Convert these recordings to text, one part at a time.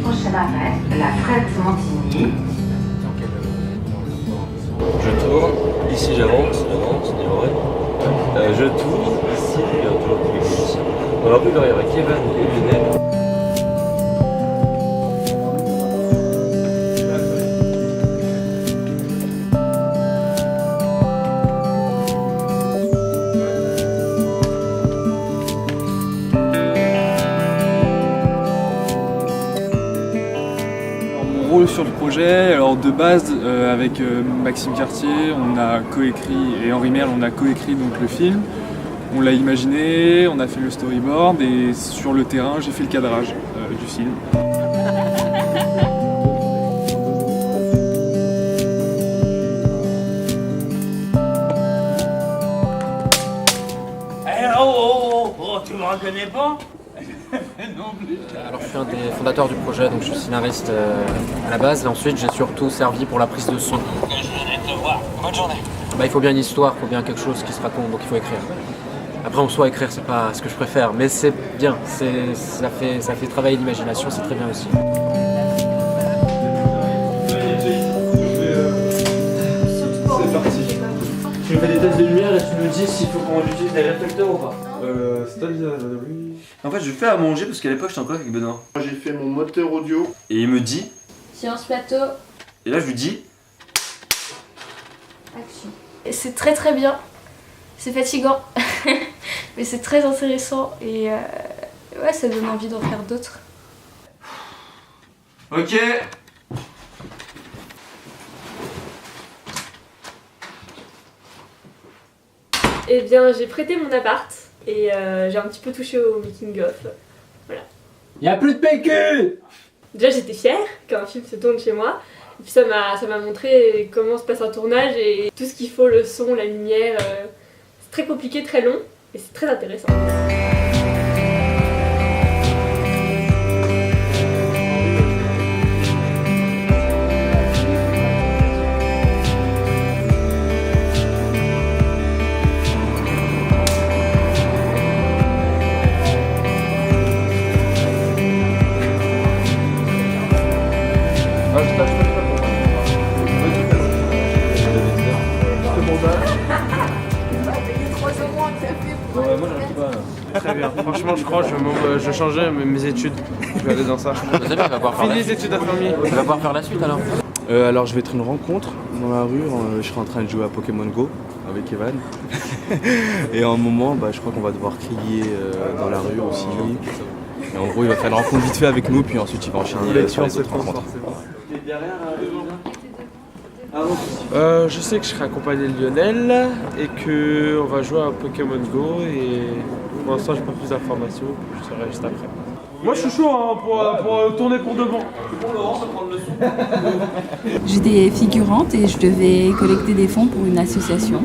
Prochaine arrêt, la Frette-Montigny. Je tourne, ici j'avance, je tourne, ici il y a toujours plus ici. Dans la rue derrière avec Kevin et Lionel. Rôle sur le projet, alors de base avec Maxime Cartier on a coécrit et Henri Merle on a coécrit donc le film. On l'a imaginé, on a fait le storyboard et sur le terrain j'ai fait le cadrage du film. Tu me reconnais pas? Non plus. Alors je suis un des fondateurs du projet, donc je suis scénariste à la base, et ensuite j'ai surtout servi pour la prise de son. Je venais te voir. Bonne journée. Il faut bien une histoire, il faut bien quelque chose qui se raconte, donc il faut écrire. Après en soi écrire c'est pas ce que je préfère, mais c'est bien, ça fait travailler l'imagination, c'est très bien aussi. C'est parti. Tu me fais des tests de lumière et tu me dis s'il faut qu'on utilise des réflecteurs ou pas. C'est-à-dire oui. En fait je fais à manger parce qu'à l'époque j'étais encore avec Benoît. J'ai fait mon moteur audio. Et il me dit, Silence plateau, et là je lui dis, action. C'est très très bien, c'est fatigant, mais c'est très intéressant et ouais, ça donne envie d'en faire d'autres. ok. Eh bien, j'ai prêté mon appart et j'ai un petit peu touché au making-of. Voilà. Y'a plus de PQ. Déjà, j'étais fière qu'un film se tourne chez moi. Et puis ça m'a montré comment se passe un tournage et tout ce qu'il faut, le son, la lumière. C'est très compliqué, très long et c'est très intéressant. Très bien. Franchement, je crois que je changeais mes études. Je vais aller dans ça. Fini les études d'infirmier. Tu vas pouvoir faire la suite alors. Alors je vais être une rencontre dans la rue, je serai en train de jouer à Pokémon Go avec Evan. Et à un moment, je crois qu'on va devoir crier dans la rue aussi. Et en gros, il va faire une rencontre vite fait avec nous, puis ensuite il va enchaîner sur les autres rencontres. Je sais que je serai accompagné de Lionel et qu'on va jouer à Pokémon Go et pour l'instant j'ai pas plus d'informations, je serai juste après. Moi je suis chaud pour tourner pour de bon. J'étais figurante et je devais collecter des fonds pour une association.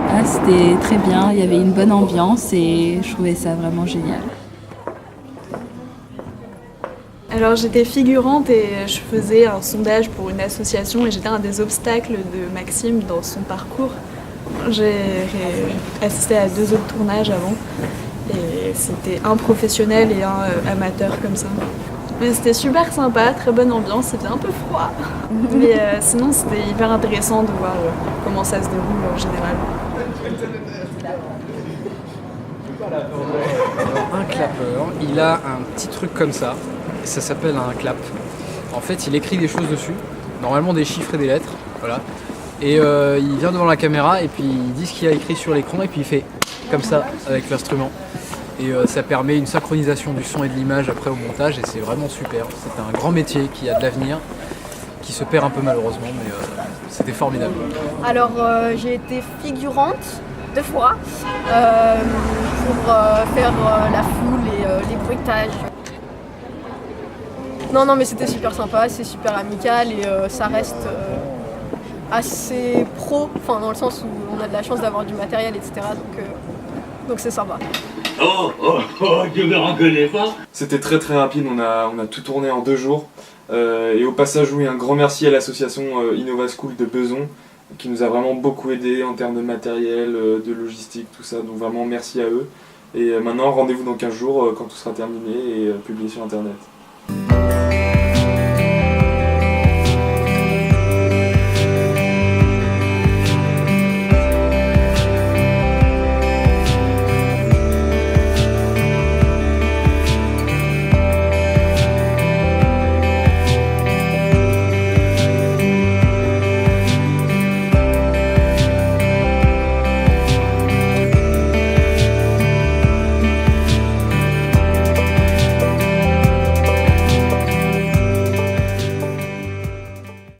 Ah, c'était très bien, il y avait une bonne ambiance et je trouvais ça vraiment génial. Alors j'étais figurante et je faisais un sondage pour une association et j'étais un des obstacles de Maxime dans son parcours. J'ai assisté à 2 autres tournages avant et c'était un professionnel et un amateur comme ça. Mais c'était super sympa, très bonne ambiance, il faisait un peu froid. Mais sinon c'était hyper intéressant de voir comment ça se déroule en général. Un clapeur, il a un petit truc comme ça. Ça s'appelle un clap. En fait, il écrit des choses dessus, normalement des chiffres et des lettres, voilà. Et il vient devant la caméra et puis il dit ce qu'il a écrit sur l'écran et puis il fait comme ça avec l'instrument. Et ça permet une synchronisation du son et de l'image après au montage et c'est vraiment super. C'est un grand métier qui a de l'avenir, qui se perd un peu malheureusement, mais c'était formidable. Alors j'ai été figurante 2 fois pour faire la foule et les bruitages. Non mais c'était super sympa, c'est super amical et ça reste assez pro, enfin dans le sens où on a de la chance d'avoir du matériel etc. Donc c'est sympa. Tu me reconnais pas? C'était très rapide, on a tout tourné en 2 jours. Et au passage oui, un grand merci à l'association Innova School de Beson qui nous a vraiment beaucoup aidé en termes de matériel, de logistique, tout ça. Donc vraiment merci à eux. Et maintenant, rendez-vous dans 15 jours quand tout sera terminé et publié sur internet.